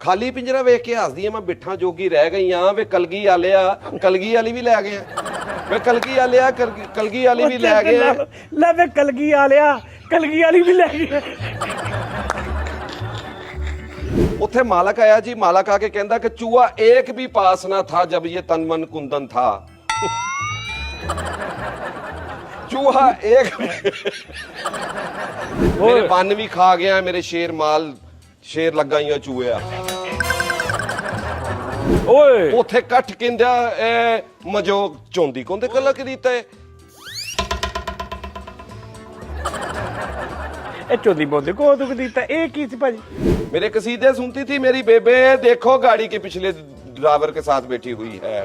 ਖਾਲੀ ਪਿੰਜਰਾ ਵੇਖ ਕੇ ਹੱਸਦੀ ਆ, ਮੈਂ ਬਿੱਠਾਂ ਜੋਗੀ ਰਹਿ ਗਈ ਆ। ਵੇ ਕਲਗੀ ਆਲਿਆ, ਕਲਗੀ ਵਾਲੀ ਵੀ ਲੈ ਗਏ ਆ। ਵੇ ਕਲਗੀ ਆਲਿਆ, ਕਲਗੀ ਵਾਲੀ ਵੀ ਲੈ ਗਏ ਆ। ਲੈ ਵੇ ਕਲਗੀ ਆਲਿਆ, ਕਲਗੀ ਵਾਲੀ ਵੀ ਲੈ ਗਏ। ਉੱਥੇ मालक आया जी। मालक आके कहता कि चूहा एक भी पास ना था जब ये तन मन कुंदन था। चूहा एक मेरे बन भी खा गया, मेरे शेर माल शेर लगा ही चूहे। ਓਏ ਉੱਥੇ ਕੱਠ ਕਹਿੰਦਾ ਮਜੋਗ ਚੋਂਦੀ ਕੋਂਦੇ ਕੱਲਾ ਕਿ ਦਿੱਤਾ ਹੈ। ਇਹ ਚੋਦੀ ਬੋਦੇ ਕੋ ਦੁੱਖ ਦਿੱਤਾ ਇਹ ਕੀ ਸੀ ਭਾਜੀ? मेरे कसीदे सुनती थी मेरी बेबे, देखो गाड़ी के पिछले ड्राइवर के साथ बैठी हुई है।